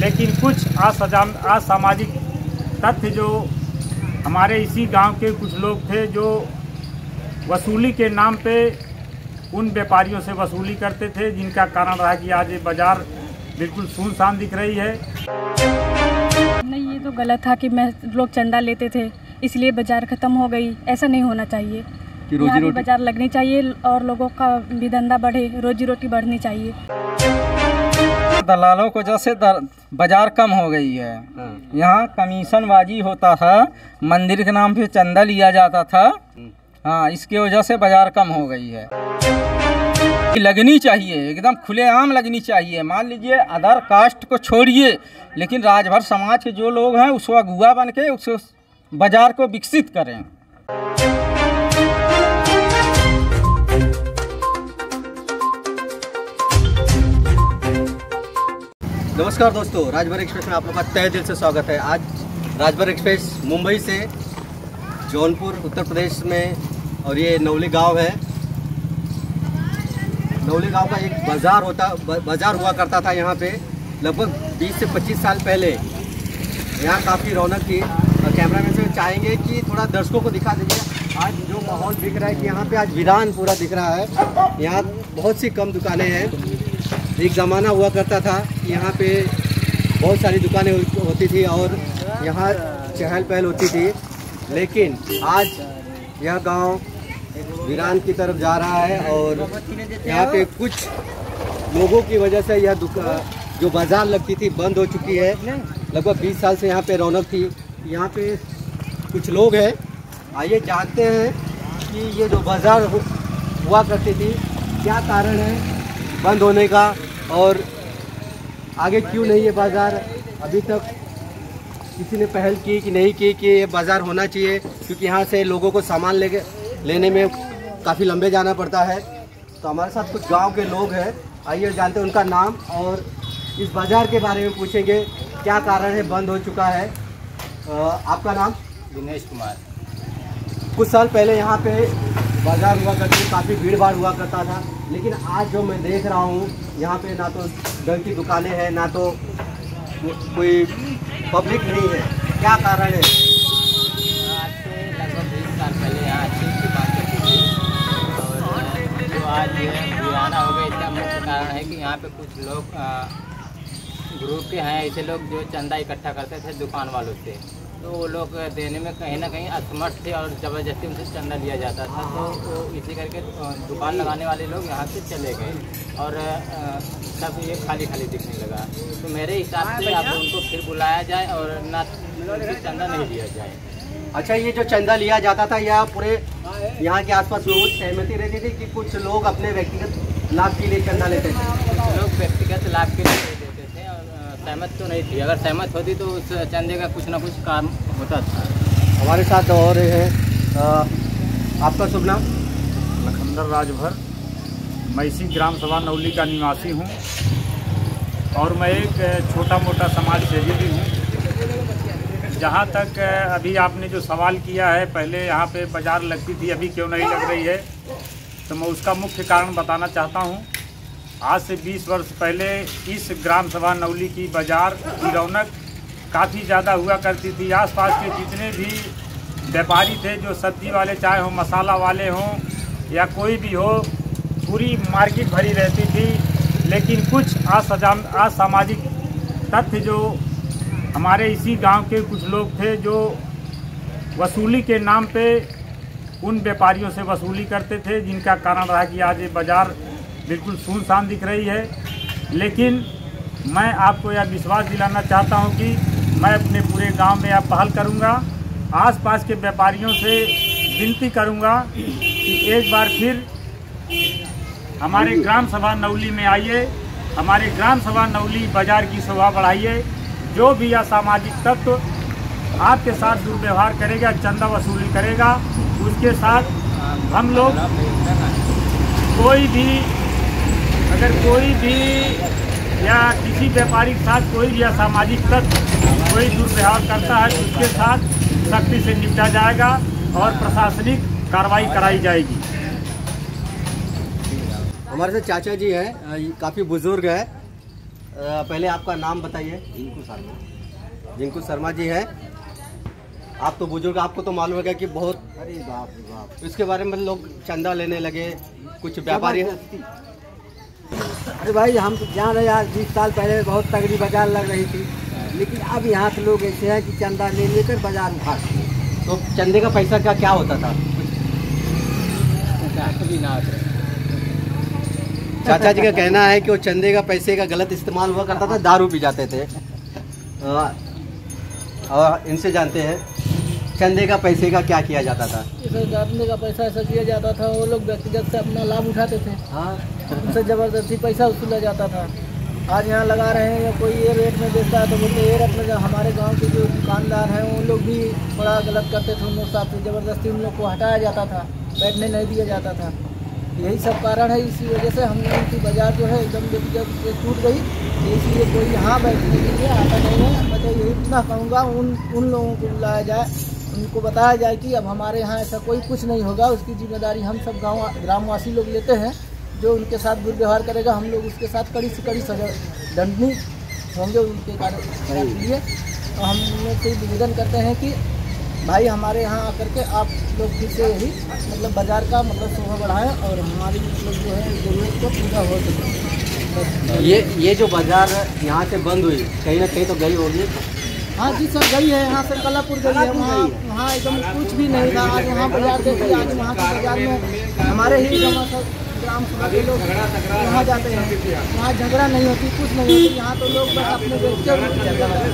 लेकिन कुछ असामाजिक तथ्य जो हमारे इसी गांव के कुछ लोग थे जो वसूली के नाम पे उन व्यापारियों से वसूली करते थे, जिनका कारण रहा कि आज ये बाजार बिल्कुल सुनसान दिख रही है। नहीं, ये तो गलत था कि लोग चंदा लेते थे इसलिए बाजार ख़त्म हो गई। ऐसा नहीं होना चाहिए कि रोजी रोटी बाजार लगनी चाहिए और लोगों का भी धंधा बढ़े, रोजी रोटी बढ़नी चाहिए। दलालों को वजह से बाजार कम हो गई है। यहाँ कमीशनबाजी होता था, मंदिर के नाम पे चंदा लिया जाता था। हाँ, इसकी वजह से बाजार कम हो गई है। लगनी चाहिए, एकदम खुलेआम लगनी चाहिए। मान लीजिए अदर कास्ट को छोड़िए, लेकिन राजभर समाज के जो लोग हैं उसको अगुआ बन के उस बाजार को विकसित करें। नमस्कार दोस्तों, राजभर एक्सप्रेस में आप लोग का तहे दिल से स्वागत है। आज राजभर एक्सप्रेस मुंबई से जौनपुर उत्तर प्रदेश में, और ये नवली गांव है। नवली गांव का एक बाज़ार हुआ करता था। यहाँ पे लगभग 20 से 25 साल पहले यहाँ काफ़ी रौनक थी। कैमरामैन से चाहेंगे कि थोड़ा दर्शकों को दिखा दीजिए आज जो माहौल दिख रहा है कि यहाँ पे आज वीरान पूरा दिख रहा है। यहाँ बहुत सी कम दुकानें हैं। एक ज़माना हुआ करता था कि यहाँ पे बहुत सारी दुकानें होती थी और यहाँ चहल पहल होती थी, लेकिन आज यह गांव वीरान की तरफ जा रहा है और यहाँ पे कुछ लोगों की वजह से यह जो बाज़ार लगती थी बंद हो चुकी है। लगभग 20 साल से यहाँ पे रौनक थी। यहाँ पे कुछ लोग हैं, आइए जानते हैं कि ये जो बाज़ार हुआ करती थी क्या कारण है बंद होने का, और आगे क्यों नहीं ये बाज़ार अभी तक किसी ने पहल की कि नहीं की कि ये बाज़ार होना चाहिए, क्योंकि यहाँ से लोगों को सामान लेने में काफ़ी लंबे जाना पड़ता है। तो हमारे साथ कुछ गांव के लोग हैं, आइए जानते हैं उनका नाम और इस बाज़ार के बारे में पूछेंगे क्या कारण है बंद हो चुका है। आपका नाम? दिनेश कुमार। कुछ साल पहले यहाँ पे बाज़ार हुआ करती, काफ़ी भीड़ भाड़ हुआ करता था, लेकिन आज जो मैं देख रहा हूँ यहाँ पे ना तो ढंग की दुकानें हैं, ना तो कोई पब्लिक नहीं है। क्या कारण है? आज से लगभग 20 साल पहले यहाँ अच्छी दुकान करती थी और जो आज वीराना हो गया, इसका मुख्य कारण है कि यहाँ पे कुछ लोग ग्रुप के हैं ऐसे लोग जो चंदा इकट्ठा करते थे दुकान वालों से, तो वो लोग देने में कहीं ना कहीं असमर्थ थे और ज़बरदस्ती उनसे चंदा लिया जाता था। तो इसी करके दुकान लगाने वाले लोग यहाँ से चले गए और सब ये खाली खाली दिखने लगा। तो मेरे हिसाब से अब उनको फिर बुलाया जाए और ना चंदा नहीं लिया जाए। अच्छा, ये जो चंदा लिया जाता था यह पूरे यहाँ के आसपास लोगों की सहमति रहती थी कि कुछ लोग अपने व्यक्तिगत लाभ के लिए चंदा लेते थे? कुछ लोग व्यक्तिगत लाभ के लिए देते थे और सहमत तो नहीं थी। अगर सहमत होती तो उस चंदे का कुछ ना कुछ काम होता था। हमारे साथ और है, आपका शुभ नाम? लखंदर राजभर, मैं इसी ग्राम सभा नवली का निवासी हूँ और मैं एक छोटा मोटा समाज सेवी भी हूँ। जहाँ तक अभी आपने जो सवाल किया है, पहले यहाँ पे बाज़ार लगती थी, अभी क्यों नहीं लग रही है, तो मैं उसका मुख्य कारण बताना चाहता हूँ। आज से 20 वर्ष पहले इस ग्राम सभा नवली की बाज़ार की रौनक काफ़ी ज़्यादा हुआ करती थी। आसपास के जितने भी व्यापारी थे, जो सब्जी वाले, चाहे हो मसाला वाले हों या कोई भी हो, पूरी मार्केट भरी रहती थी। लेकिन कुछ असामाजिक तथ्य जो हमारे इसी गांव के कुछ लोग थे जो वसूली के नाम पे उन व्यापारियों से वसूली करते थे, जिनका कारण रहा कि आज ये बाज़ार बिल्कुल सुनसान दिख रही है। लेकिन मैं आपको यह विश्वास दिलाना चाहता हूं कि मैं अपने पूरे गांव में यह पहल करूंगा, आसपास के व्यापारियों से विनती करूंगा कि एक बार फिर हमारे ग्राम सभा नवली में आइए, हमारे ग्राम सभा नवली बाज़ार की शोभा बढ़ाइए। जो भी असामाजिक तत्व आपके साथ दुर्व्यवहार करेगा, चंदा वसूली करेगा, उसके साथ हम लोग अगर कोई भी या किसी व्यापारी के साथ कोई भी असामाजिक तत्व कोई दुर्व्यवहार करता है तो उसके साथ सख्ती से निपटा जाएगा और प्रशासनिक कार्रवाई कराई जाएगी। हमारे साथ चाचा जी हैं, काफ़ी बुजुर्ग है। पहले आपका नाम बताइए। जिंकू शर्मा जी है। आप तो बुजुर्ग, आपको तो मालूम है कि बहुत, अरे बाप रे बाप, इसके बारे में लोग चंदा लेने लगे, कुछ व्यापारी हैं। अरे भाई हम तो जान रहे यार, 20 साल पहले बहुत तगड़ी बाजार लग रही थी, लेकिन अब यहाँ के लोग ऐसे हैं कि चंदा ले लेकर बाजार उठाते हैं। तो चंदे का पैसा का क्या होता था? चाचा जी का कहना है कि वो चंदे का पैसे का गलत इस्तेमाल हुआ करता था, दारू पी जाते थे। और इनसे जानते हैं चंदे का पैसे का क्या किया जाता था। चंदे का पैसा ऐसा किया जाता था, वो लोग व्यक्तिगत से अपना लाभ उठाते थे। हाँ, उनसे ज़बरदस्ती पैसा वसूला जाता था। आज यहाँ लगा रहे हैं या कोई ये रेट में बेचता है तो बोलते ये रेट में। हमारे गांव के जो दुकानदार हैं वो लोग भी बड़ा गलत करते थे, उन लोग साथ में ज़बरदस्ती उन लोग को हटाया जाता था, बैठने नहीं दिया जाता था। यही सब कारण है, इसी वजह से हम लोगों की बाज़ार जो है एकदम जब टूट गई, इसलिए कोई यहाँ बैठने के लिए आता नहीं है। मैं तो यही इतना कहूँगा उन लोगों को बुलाया जाए, उनको बताया जाए कि अब हमारे यहाँ ऐसा कोई कुछ नहीं होगा, उसकी जिम्मेदारी हम सब ग्रामवासी लोग लेते हैं। जो उनके साथ दुर्व्यवहार करेगा हम लोग उसके साथ कड़ी से कड़ी सजा दंडनीय होंगे उनके कारण के लिए। तो हम लोग से निवेदन करते हैं कि भाई हमारे यहाँ आकर के आप लोग फिर से यही मतलब बाज़ार का मतलब शोभा बढ़ाएं और हमारी मतलब जो है ज़रूरत को पूरा हो सके। ये जो बाज़ार यहाँ से बंद हुई, कहीं ना कहीं तो गई होगी। हाँ जी सर, गई है। यहाँ से कलापुर गई है, वहाँ एकदम कुछ भी नहीं था। आज वहाँ बाजार देखिए, आज वहाँ के बाजार में हमारे ही ग्राम सभा के लोग वहाँ जाते हैं, वहाँ झगड़ा नहीं होती, कुछ नहीं होती। यहाँ तो लोग बस अपने व्यक्तिगत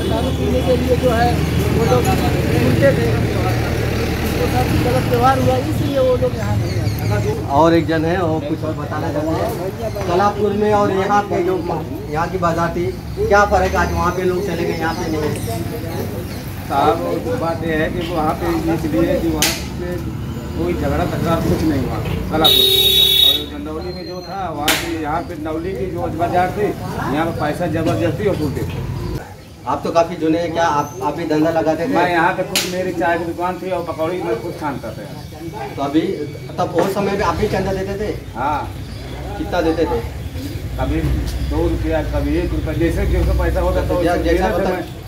दारू पीने के लिए जो है वो लोग सुनते थे, उनके साथ गलत व्यवहार हुआ, इसलिए वो लोग यहाँ नहीं आते। और एक जन है वो कुछ और बताना चाहते हैं। कलापुर में और यहाँ पे जो यहाँ की बाजार थी, क्या फ़र्क? आज वहाँ पे लोग चले गए, यहाँ पे नहीं। साहब बात यह है कि वहाँ पे इसलिए कि वहाँ पे कोई झगड़ा तकरार कुछ नहीं हुआ कलापुर। और नवली में जो था वहाँ पे, यहाँ पे नवली की जो बाजार थी, यहाँ पे पैसा जबरदस्ती वसूलते थे। आप तो काफ़ी जुने हैं, क्या आप भी धंधा लगाते थे? मैं यहाँ पे खुद, मेरी चाय की दुकान थी और पकौड़ी मैं खुद छानता था। तो अभी तब उस समय में आप भी चंदा देते थे? हाँ। कितना देते थे? कभी 2 रुपया, कभी 1 रुपया, जैसे कि उसका पैसा होता तो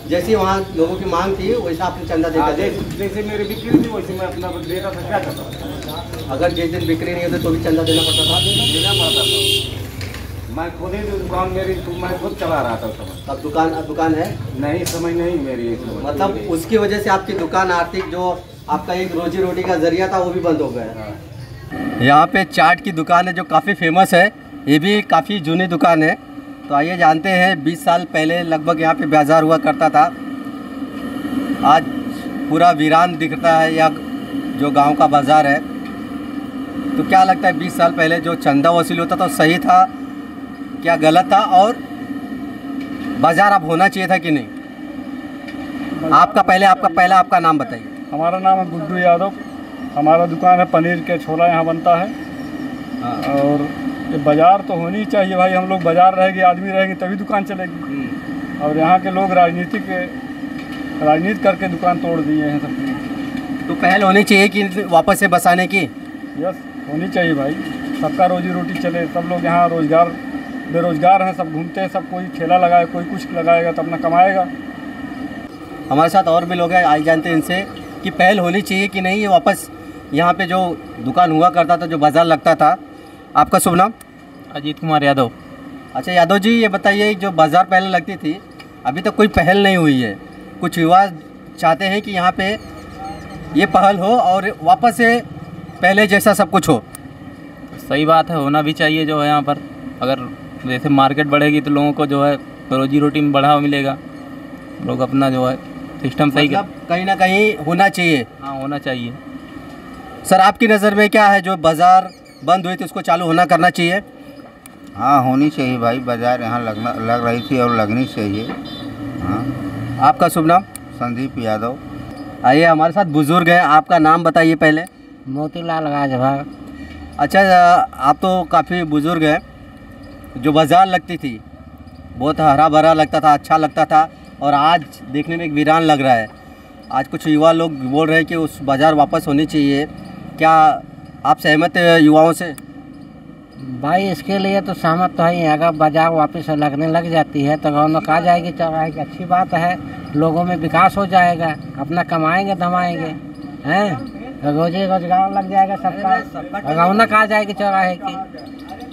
जैसी वहाँ लोगों की मांग थी वैसा आपने चंदा देते थे? जैसे मेरी बिक्री थी वैसे मैं अपना देता था। क्या करता था? अगर जिस दिन बिक्री नहीं होती तो भी चंदा देना पड़ता था? देना पड़ता था। मैं खुद ही दुकान मेरी मैं खुद चला रहा था उस समय। अब दुकान है नहीं, समय नहीं मेरी। मतलब उसकी वजह से आपकी दुकान, आर्थिक जो आपका एक रोजी रोटी का जरिया था वो भी बंद हो गया। यहाँ पे चाट की दुकान है जो काफ़ी फेमस है, ये भी काफ़ी जूनी दुकान है। तो आइए जानते हैं, 20 साल पहले लगभग यहाँ पे बाज़ार हुआ करता था, आज पूरा वीरान दिखता है यह जो गांव का बाज़ार है। तो क्या लगता है 20 साल पहले जो चंदा वसूल होता था सही था, क्या गलत था, और बाज़ार अब होना चाहिए था कि नहीं? आपका नाम बताइए। हमारा नाम है गुड्डू यादव। हमारा दुकान है पनीर के छोला यहाँ बनता है। और ये बाज़ार तो होनी चाहिए भाई, हम लोग बाज़ार रहेंगे, आदमी रहेंगे तभी दुकान चलेगी। और यहाँ के लोग राजनीति करके दुकान तोड़ दिए हैं सब। तो पहल होनी चाहिए कि वापस से बसाने की? यस, होनी चाहिए भाई, सबका रोजी रोटी चले। सब लोग यहाँ बेरोजगार हैं, सब घूमते हैं, सब कोई ठेला लगाए, कोई कुछ लगाएगा तो अपना कमाएगा। हमारे साथ और भी लोग हैं, आज जानते हैं इनसे कि पहल होनी चाहिए कि नहीं, ये वापस यहाँ पे जो दुकान हुआ करता था, जो बाज़ार लगता था। आपका शुभ नाम? अजीत कुमार यादव। अच्छा यादव जी, ये बताइए जो बाज़ार पहले लगती थी, अभी तक कोई पहल नहीं हुई है। कुछ युवा चाहते हैं कि यहाँ पे ये पहल हो और वापस से पहले जैसा सब कुछ हो। सही बात है, होना भी चाहिए जो है यहाँ पर। अगर जैसे मार्केट बढ़ेगी तो लोगों को जो है रोजी रोटी में बढ़ावा मिलेगा, लोग अपना जो है सिस्टम सही मतलब कहीं ना कहीं होना चाहिए। हाँ, होना चाहिए। सर आपकी नज़र में क्या है, जो बाज़ार बंद हुई थी उसको चालू होना करना चाहिए? हाँ, होनी चाहिए भाई, बाज़ार यहाँ लग रही थी और लगनी चाहिए। हाँ। आपका शुभ नाम? संदीप यादव। आइए, हमारे साथ बुज़ुर्ग हैं, आपका नाम बताइए पहले। मोतीलाल गाजभा। अच्छा, आप तो काफ़ी बुज़ुर्ग हैं। जो बाज़ार लगती थी बहुत हरा भरा लगता था, अच्छा लगता था, और आज देखने में एक वीरान लग रहा है। आज कुछ युवा लोग बोल रहे हैं कि उस बाज़ार वापस होनी चाहिए। क्या आप सहमत हैं युवाओं से? भाई इसके लिए तो सहमत तो है, अगर बाजार वापस लगने लग जाती है तो रौनक आ जाएगी चौराहे की, अच्छी बात है। लोगों में विकास हो जाएगा, अपना कमाएंगे धमाएंगे, हैं रोजी रोजगार लग जाएगा सबका, रौनक आ जाएगी चौराहे की।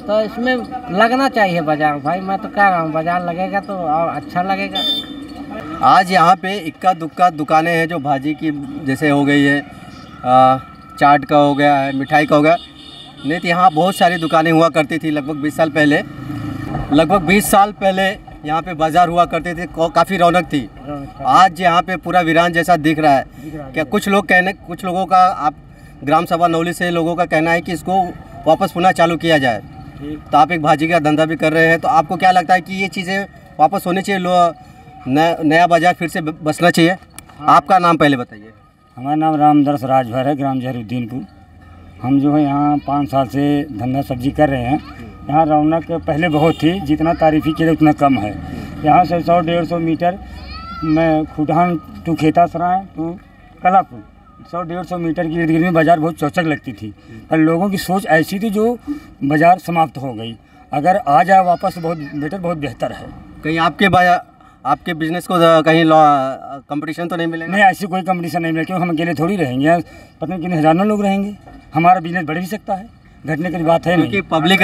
तो इसमें लगना चाहिए बाजार भाई, मैं तो कह रहा हूँ बाजार लगेगा तो और अच्छा लगेगा। आज यहाँ पे इक्का दुक्का दुकानें हैं जो भाजी की जैसे हो गई है, चाट का हो गया है, मिठाई का हो गया। नहीं तो यहाँ बहुत सारी दुकानें हुआ करती थी लगभग 20 साल पहले। लगभग 20 साल पहले यहाँ पे बाज़ार हुआ करते थे, काफ़ी रौनक थी। आज यहाँ पे पूरा वीरान जैसा दिख रहा है। क्या कुछ लोगों का, आप ग्राम सभा नौली से लोगों का कहना है कि इसको वापस पुनः चालू किया जाए। तो आप एक भाजी का धंधा भी कर रहे हैं, तो आपको क्या लगता है कि ये चीज़ें वापस होनी चाहिए, नया बाज़ार फिर से बसना चाहिए? आपका नाम पहले बताइए। हमारा नाम रामदर्श राजभर है, ग्राम जहरुद्दीनपुर। हम जो है यहाँ 5 साल से धंधा सब्जी कर रहे हैं। यहाँ रौनक पहले बहुत थी, जितना तारीफ़ी किया उतना कम है। यहाँ से 100-150 मीटर में खुटान टू खेता सराय टू कलापुर 100-150 मीटर की इर्द गिर्द में बाज़ार बहुत चौचक लगती थी। पर लोगों की सोच ऐसी थी जो बाज़ार समाप्त हो गई। अगर आ जाए वापस बहुत बेटर, बहुत बेहतर है। कहीं आपके बिजनेस को कहीं कंपटीशन तो नहीं मिलेगा? नहीं, ऐसी कोई कंपटीशन नहीं मिलेगा, क्योंकि हम अकेले थोड़ी रहेंगे, पता नहीं कितने हज़ारों लोग रहेंगे। हमारा बिजनेस बढ़ भी सकता है, घटने की बात है नहीं। क्योंकि पब्लिक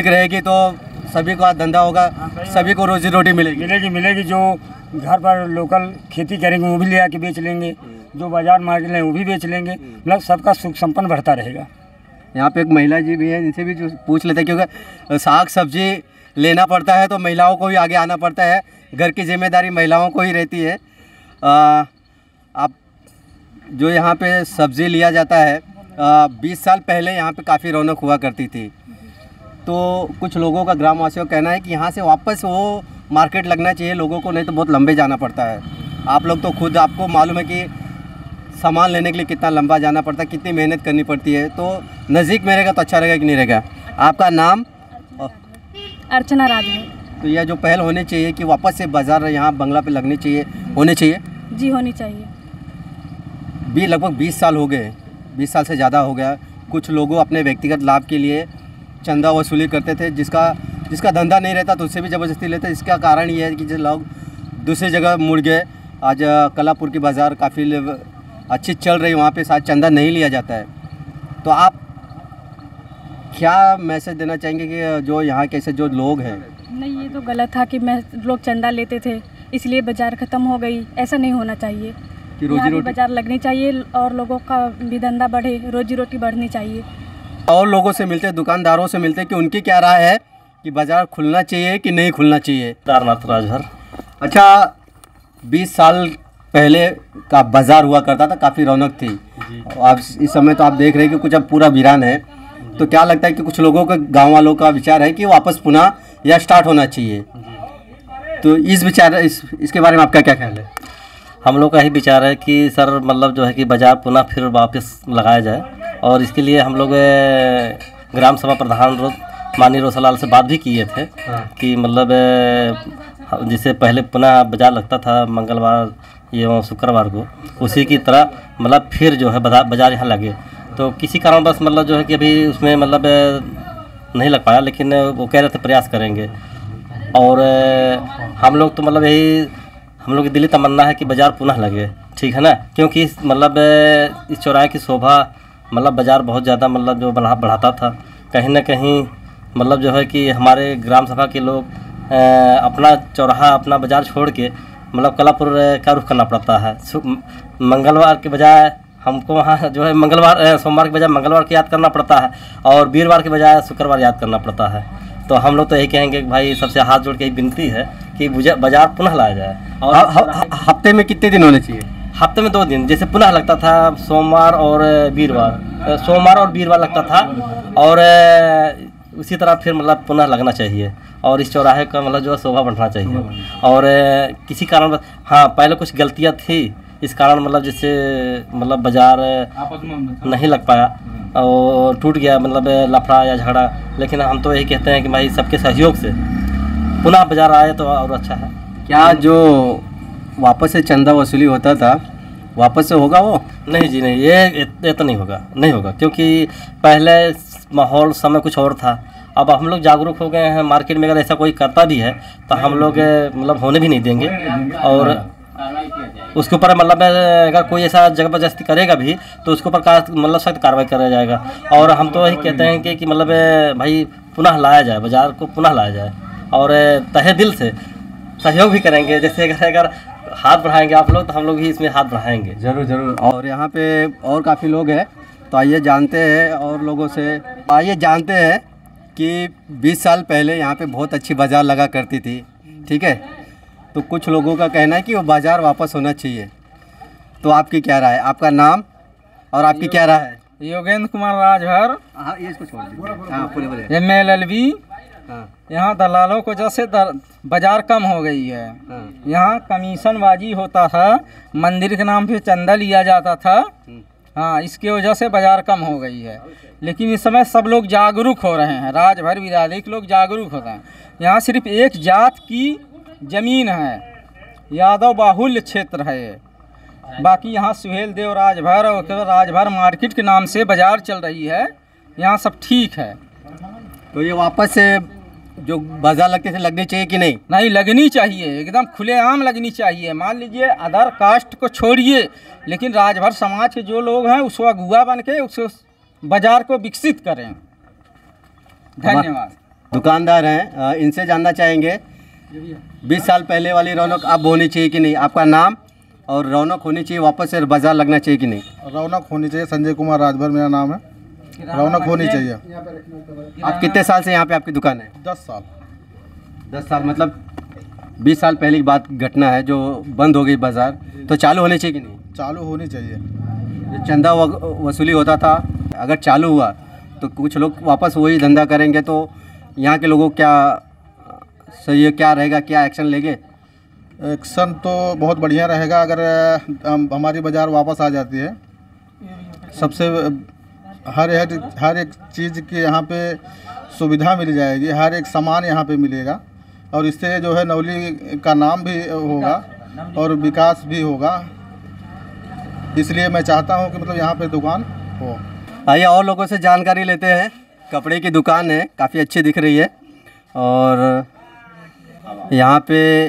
रहेगी तो सभी का धंधा होगा, सभी को रोजी रोटी मिलेगी। जो घर पर लोकल खेती करेंगे वो भी ले आके बेच लेंगे, जो बाजार मार्केट लेंगे वो भी बेच लेंगे, मतलब सबका सुख संपन्न बढ़ता रहेगा। यहाँ पे एक महिला जी भी है, इनसे भी जो पूछ लेते हैं, क्योंकि साग सब्जी लेना पड़ता है तो महिलाओं को भी आगे आना पड़ता है। घर की जिम्मेदारी महिलाओं को ही रहती है। आप जो यहाँ पे सब्ज़ी लिया जाता है, 20 साल पहले यहाँ पे काफ़ी रौनक हुआ करती थी। तो कुछ लोगों का, ग्रामवासियों का कहना है कि यहाँ से वापस वो मार्केट लगना चाहिए लोगों को, नहीं तो बहुत लंबे जाना पड़ता है। आप लोग तो खुद आपको मालूम है कि सामान लेने के लिए कितना लंबा जाना पड़ता है, कितनी मेहनत करनी पड़ती है। तो नज़दीक में रहेगा तो अच्छा रहेगा कि नहीं रहेगा? आपका नाम? अर्चना राजभर। तो यह जो पहल होनी चाहिए कि वापस से बाज़ार यहाँ बंगला पे लगनी चाहिए, होनी चाहिए? जी होनी चाहिए। भी लगभग 20 साल हो गए, 20 साल से ज़्यादा हो गया। कुछ लोगों अपने व्यक्तिगत लाभ के लिए चंदा वसूली करते थे, जिसका धंधा नहीं रहता तो उससे भी ज़बरदस्ती लेते। इसका कारण ये है कि जो लोग दूसरी जगह मुड़ गए। आज कलापुर की बाज़ार काफ़ी अच्छी चल रही, वहाँ पे शायद चंदा नहीं लिया जाता है। तो आप क्या मैसेज देना चाहेंगे कि जो यहाँ के ऐसे जो लोग हैं? नहीं, ये तो गलत था कि लोग चंदा लेते थे इसलिए बाज़ार ख़त्म हो गई। ऐसा नहीं होना चाहिए कि रोजी रोटी बाज़ार लगनी चाहिए और लोगों का भी धंधा बढ़े, रोजी रोटी बढ़नी चाहिए। और लोगों से मिलते, दुकानदारों से मिलते कि उनकी क्या राय है कि बाज़ार खुलना चाहिए कि नहीं खुलना चाहिए? तारनाथ राजभर। अच्छा, 20 साल पहले का बाज़ार हुआ करता था, काफ़ी रौनक थी। अब इस समय तो आप देख रहे हैं कि कुछ अब पूरा वीरान है। तो क्या लगता है कि कुछ लोगों का, गांव वालों का विचार है कि वापस पुनः या स्टार्ट होना चाहिए? तो इसके बारे में आपका क्या ख्याल है? हम लोग का ही विचार है कि सर मतलब जो है कि बाज़ार पुनः फिर वापस लगाया जाए, और इसके लिए हम लोग ग्राम सभा प्रधान माननीय रोसलाल से बात भी किए थे। कि मतलब जिससे पहले पुनः बाज़ार लगता था मंगलवार एवं शुक्रवार को, उसी की तरह मतलब फिर जो है बाज़ार यहाँ लगे। तो किसी कारण बस मतलब जो है कि अभी उसमें मतलब नहीं लग पाया, लेकिन वो कह रहे थे प्रयास करेंगे। और हम लोग तो मतलब यही हम लोग की दिली तमन्ना है कि बाज़ार पुनः लगे, ठीक है ना, क्योंकि मतलब इस चौराहे की शोभा मतलब बाज़ार बहुत ज़्यादा मतलब जो बढ़ाता था। कहीं ना कहीं मतलब जो है कि हमारे ग्राम सभा के लोग अपना चौराहा, अपना बाज़ार छोड़ के मतलब कलापुर का रुख करना पड़ता है। मंगलवार के बजाय हमको वहाँ जो है सोमवार के बजाय मंगलवार को याद करना पड़ता है, और वीरवार के बजाय शुक्रवार याद करना पड़ता है। तो हम लोग तो यही कहेंगे कि भाई सबसे हाथ जोड़ के विनती है कि बाज़ार पुनः लाया जाए। और हफ्ते में कितने दिन होने चाहिए? हफ्ते में 2 दिन, जैसे पुनः लगता था सोमवार और वीरवार लगता था, और उसी तरह फिर मतलब पुनः लगना चाहिए। और इस चौराहे का मतलब जो शोभा बढ़ना चाहिए। और किसी कारण हाँ पहले कुछ गलतियाँ थी, इस कारण मतलब जिससे मतलब बाज़ार नहीं लग पाया और टूट गया, मतलब लफड़ा या झगड़ा। लेकिन हम तो यही कहते हैं कि भाई सबके सहयोग से पुनः बाज़ार आए तो और अच्छा है। क्या जो वापस से चंदा वसूली होता था वापस से होगा वो? नहीं जी नहीं, ये तो नहीं होगा, नहीं होगा, क्योंकि पहले माहौल समय कुछ और था। अब हम लोग जागरूक हो गए हैं, मार्केट में अगर ऐसा कोई करता भी है तो हम लोग मतलब होने भी नहीं देंगे। और उसके ऊपर मतलब अगर कोई ऐसा जबरदस्ती करेगा भी तो उसके ऊपर मतलब सख्त कार्रवाई करा जाएगा। और हम तो यही कहते हैं कि मतलब भाई पुनः लाया जाए, बाज़ार को पुनः लाया जाए, और तहे दिल से सहयोग भी करेंगे। जैसे अगर हाथ बढ़ाएंगे आप लोग तो हम लोग भी इसमें हाथ बढ़ाएंगे। ज़रूर ज़रूर। और यहाँ पे और काफ़ी लोग हैं, तो आइए जानते हैं और लोगों से, आइए जानते हैं कि 20 साल पहले यहाँ पे बहुत अच्छी बाज़ार लगा करती थी, ठीक है। तो कुछ लोगों का कहना है कि वो बाज़ार वापस होना चाहिए, तो आपकी क्या राय है? आपका नाम और आपकी क्या राय है? योगेंद्र कुमार राजभर। हाँ, ये इसको छोड़ दीजिए। हाँ, बोले। MLLB। हाँ। यहाँ दलालों को जैसे बाजार कम हो गई है। हाँ। यहाँ कमीशनबाजी होता था, मंदिर के नाम पे चंदा लिया जाता था। हाँ, इसकी वजह से बाजार कम हो गई है। लेकिन इस समय सब लोग जागरूक हो रहे हैं, राजभर बिरादरी के लोग जागरूक होते हैं। यहाँ सिर्फ एक जात की ज़मीन है, यादव बाहुल्य क्षेत्र है ये। बाकी यहाँ सुहेल देव राजभर और राजभर मार्केट के नाम से बाजार चल रही है, यहाँ सब ठीक है। तो ये वापस से जो बाजार लगते थे लगनी चाहिए कि नहीं? नहीं, लगनी चाहिए, एकदम खुलेआम लगनी चाहिए। मान लीजिए अदर कास्ट को छोड़िए, लेकिन राजभर समाज के जो लोग हैं उसको अगुआ बन के उस बाजार को विकसित करें। धन्यवाद। दुकानदार हैं, इनसे जानना चाहेंगे 20 साल पहले वाली रौनक अब होनी चाहिए कि नहीं? आपका नाम और रौनक होनी चाहिए, वापस से बाजार लगना चाहिए कि नहीं? रौनक होनी चाहिए। संजय कुमार राजभर मेरा नाम है। रौनक होनी चाहिए। आप कितने साल से यहाँ पे आपकी दुकान है? 10 साल। 10 साल मतलब 20 साल पहले की बात घटना है जो बंद हो गई बाजार, तो चालू होनी चाहिए कि नहीं? चालू होनी चाहिए। जो चंदा वसूली होता था, अगर चालू हुआ तो कुछ लोग वापस वही धंधा करेंगे, तो यहाँ के लोगों क्या सही है, क्या रहेगा, क्या एक्शन लेंगे? एक्शन तो बहुत बढ़िया रहेगा अगर हमारी बाज़ार वापस आ जाती है। सबसे हर एक चीज़ की यहाँ पे सुविधा मिल जाएगी, हर एक सामान यहाँ पे मिलेगा, और इससे जो है नौली का नाम भी होगा और विकास भी होगा। इसलिए मैं चाहता हूँ कि मतलब यहाँ पे दुकान हो। आइए और लोगों से जानकारी लेते हैं। कपड़े की दुकान है, काफ़ी अच्छी दिख रही है, और यहाँ पे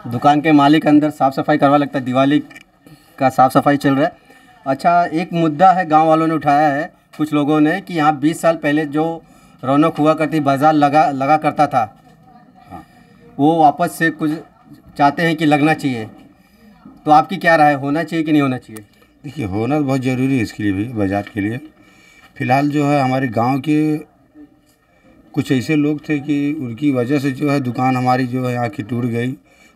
दुकान के मालिक अंदर साफ़ सफाई करवा, लगता है दिवाली का साफ़ सफाई चल रहा है। अच्छा, एक मुद्दा है गांव वालों ने उठाया है कुछ लोगों ने कि यहाँ 20 साल पहले जो रौनक हुआ करती, बाज़ार लगा करता था, वो वापस से कुछ चाहते हैं कि लगना चाहिए। तो आपकी क्या राय है, होना चाहिए कि नहीं होना चाहिए? देखिए, होना तो बहुत ज़रूरी है इसके लिए भी, बाज़ार के लिए। फ़िलहाल जो है हमारे गांव के कुछ ऐसे लोग थे कि उनकी वजह से जो है दुकान हमारी जो है यहाँ की टूट गई।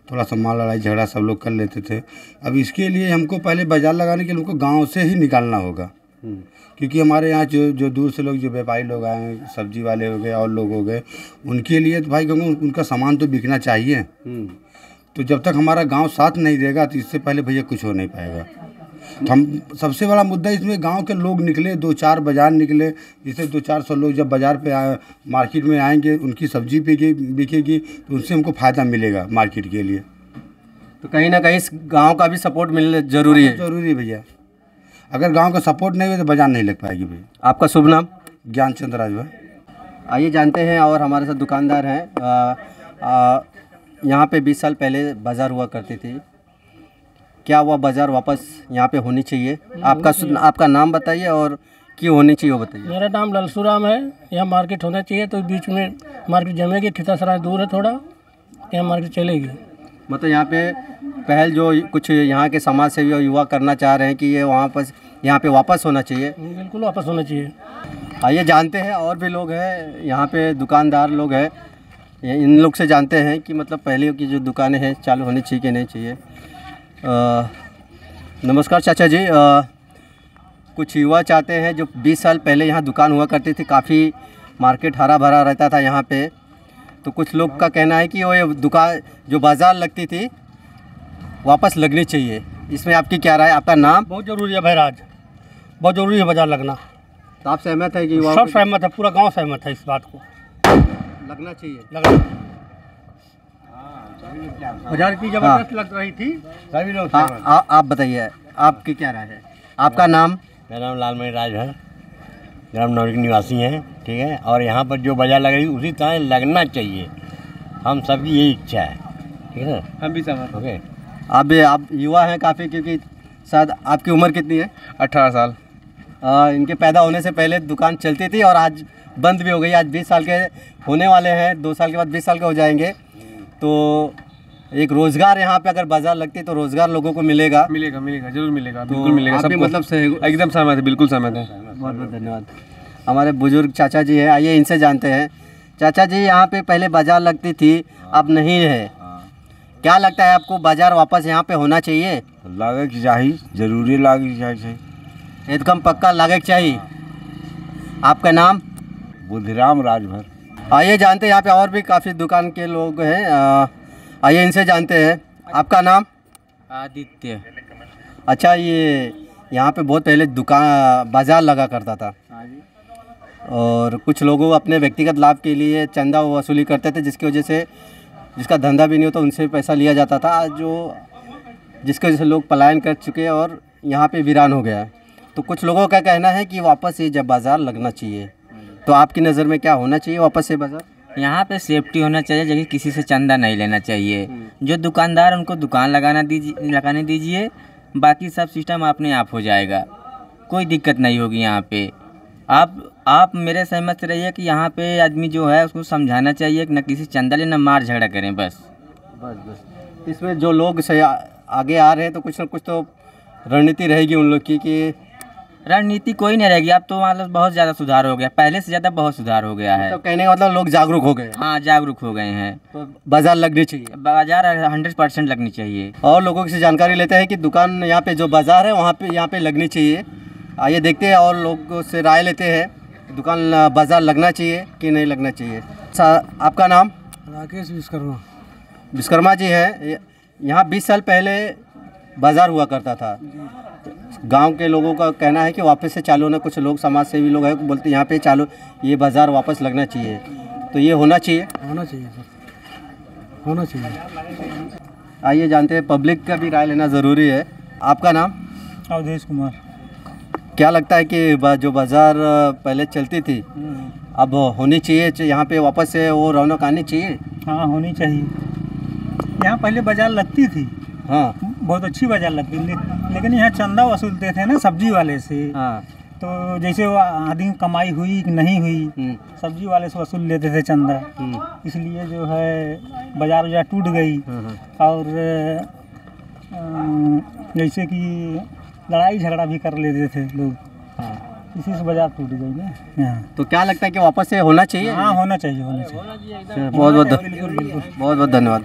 थोड़ा सा माल लड़ाई झगड़ा सब लोग कर लेते थे। अब इसके लिए हमको पहले बाज़ार लगाने के लिए हमको गांव से ही निकालना होगा, क्योंकि हमारे यहाँ जो दूर से लोग, जो व्यापारी लोग आए हैं, सब्जी वाले हो गए और लोग हो गए, उनके लिए तो भाई कहूँगा उनका सामान तो बिकना चाहिए। तो जब तक हमारा गांव साथ नहीं देगा तो इससे पहले भैया कुछ हो नहीं पाएगा। तो हम सबसे बड़ा मुद्दा इसमें गांव के लोग निकले, 2-4 बाज़ार निकले, जिससे 200-400 लोग जब बाज़ार पे मार्केट में आएंगे, उनकी सब्जी बिकेगी तो उनसे हमको फ़ायदा मिलेगा मार्केट के लिए। तो कहीं ना कहीं गांव का भी सपोर्ट मिलना ज़रूरी है। ज़रूरी है भैया, अगर गांव का सपोर्ट नहीं हुआ तो बाज़ार नहीं लग पाएगी भैया। आपका शुभ नाम? ज्ञानचंद राजभर। आइए जानते हैं, और हमारे साथ दुकानदार हैं। यहाँ पे 20 साल पहले बाज़ार हुआ करती थी, क्या वह बाज़ार वापस यहाँ पे होनी चाहिए? आपका नाम बताइए और क्यों होनी चाहिए वो बताइए। मेरा नाम ललसूराम है। यहाँ मार्केट होना चाहिए, तो बीच में मार्केट जमेगी। खितासराय दूर है थोड़ा, यहाँ मार्केट चलेगी। मतलब यहाँ पे पहल जो कुछ यहाँ के समाज सेवी और युवा करना चाह रहे हैं कि ये यहाँ पे वापस होना चाहिए। बिल्कुल वापस होना चाहिए। आइए जानते हैं, और भी लोग हैं यहाँ पे, दुकानदार लोग हैं, इन लोग से जानते हैं कि मतलब पहले की जो दुकानें हैं चालू होनी चाहिए कि नहीं चाहिए। नमस्कार चाचा जी, कुछ युवा चाहते हैं, जो 20 साल पहले यहाँ दुकान हुआ करती थी, काफ़ी मार्केट हरा भरा रहता था यहाँ पे, तो कुछ लोग का कहना है कि वो ये दुकान जो बाज़ार लगती थी वापस लगनी चाहिए। इसमें आपकी क्या राय? आपका नाम? बहुत ज़रूरी है भाईराज, बहुत ज़रूरी है बाज़ार लगना। तो आप सहमत है कि सब सहमत है, पूरा गाँव सहमत है इस बात को, लगना चाहिए? लगना। बाजार की जबरदस्त लग रही थी, सभी लोग। आप बताइए, आपकी क्या राय है? आपका नाम? मेरा नाम लालमणि राजभर, ग्राम नौली के निवासी हैं, ठीक है। और यहाँ पर जो बाजार लग रही है उसी तरह लगना चाहिए, हम सबकी यही इच्छा है, ठीक है ना। हम भी सहमत। ओके। आप युवा हैं काफ़ी, क्योंकि शायद आपकी उम्र कितनी है? 18 साल। इनके पैदा होने से पहले दुकान चलती थी और आज बंद भी हो गई। आज 20 साल के होने वाले हैं, 2 साल के बाद 20 साल के हो जाएंगे। तो एक रोज़गार यहाँ पे अगर बाजार लगती तो रोज़गार लोगों को मिलेगा। मिलेगा जरूर मिलेगा, तो बिल्कुल मिलेगा। आप भी मतलब एकदम सहमत है, बिल्कुल सहमत है। बहुत बहुत धन्यवाद। हमारे बुजुर्ग चाचा जी हैं, आइए इनसे जानते हैं। चाचा जी, यहाँ पे पहले बाजार लगती थी, अब नहीं है, क्या लगता है आपको? बाजार वापस यहाँ पे होना चाहिए? लागे की चाहिए, जरूरी लागे की चाहिए, एकदम पक्का लागे की चाहिए। आपका नाम? बुद्धिराम राजभर। आइए जानते हैं, यहाँ पे और भी काफ़ी दुकान के लोग हैं, आइए इनसे जानते हैं। आपका नाम? आदित्य। अच्छा, ये यहाँ पे बहुत पहले दुकान बाज़ार लगा करता था और कुछ लोगों अपने व्यक्तिगत लाभ के लिए चंदा वसूली करते थे, जिसकी वजह से जिसका धंधा भी नहीं होता उनसे पैसा लिया जाता था, जिसकी वजह से लोग पलायन कर चुके हैं और यहाँ पे वीरान हो गया है। तो कुछ लोगों का कहना है कि वापस ये जब बाज़ार लगना चाहिए, तो आपकी नज़र में क्या होना चाहिए वापस से बाज़ार? यहाँ पे सेफ्टी होना चाहिए, जगह किसी से चंदा नहीं लेना चाहिए। जो दुकानदार उनको दुकान लगाने दीजिए, बाकी सब सिस्टम अपने आप हो जाएगा, कोई दिक्कत नहीं होगी यहाँ पे। आप मेरे सहमत रहिए कि यहाँ पे आदमी जो है उसको समझाना चाहिए कि न किसी चंदा लेना, मार झगड़ा करें बस। इसमें जो लोग आगे आ रहे हैं तो कुछ ना कुछ तो रणनीति रहेगी उन लोग की, कि रणनीति कोई नहीं रहेगी। अब तो मतलब बहुत ज़्यादा सुधार हो गया, पहले से ज़्यादा बहुत सुधार हो गया है। तो कहने का मतलब लोग जागरूक हो गए। हाँ, जागरूक हो गए हैं। तो बाजार लगनी चाहिए, बाजार 100% लगनी चाहिए। और लोगों से जानकारी लेते हैं कि दुकान यहाँ पे जो बाजार है वहाँ पे यहाँ पे लगनी चाहिए। आइए देखते हैं और लोगों से राय लेते हैं, दुकान बाजार लगना चाहिए कि नहीं लगना चाहिए। आपका नाम? राकेश विश्वकर्मा। विश्वकर्मा जी है, यहाँ 20 साल पहले बाजार हुआ करता था, गांव के लोगों का कहना है कि वापस से चालू होना। कुछ लोग समाज सेवी लोग हैं बोलते हैं यहाँ पे चालू, ये बाज़ार वापस लगना चाहिए, तो ये होना चाहिए? होना चाहिए सर, होना चाहिए। आइए जानते हैं, पब्लिक का भी राय लेना ज़रूरी है। आपका नाम? अवधेश कुमार। क्या लगता है कि जो बाज़ार पहले चलती थी अब होनी चाहिए, यहाँ पे वापस से वो रौनक आनी चाहिए? हाँ, होनी चाहिए। यहाँ पहले बाज़ार लगती थी, हाँ, बहुत अच्छी बाज़ार लगती थी, लेकिन यहाँ चंदा वसूलते थे ना सब्जी वाले से। हाँ। तो जैसे वो आधी कमाई हुई कि नहीं हुई, सब्जी वाले से वसूल लेते थे चंदा, इसलिए जो है बाज़ार टूट गई। और जैसे कि लड़ाई झगड़ा भी कर लेते थे लोग, इसी से बाज़ार टूट गई ना यहाँ। तो क्या लगता है कि वापस से होना चाहिए? हाँ, होना चाहिए, होना चाहिए। बहुत बहुत धन्यवाद।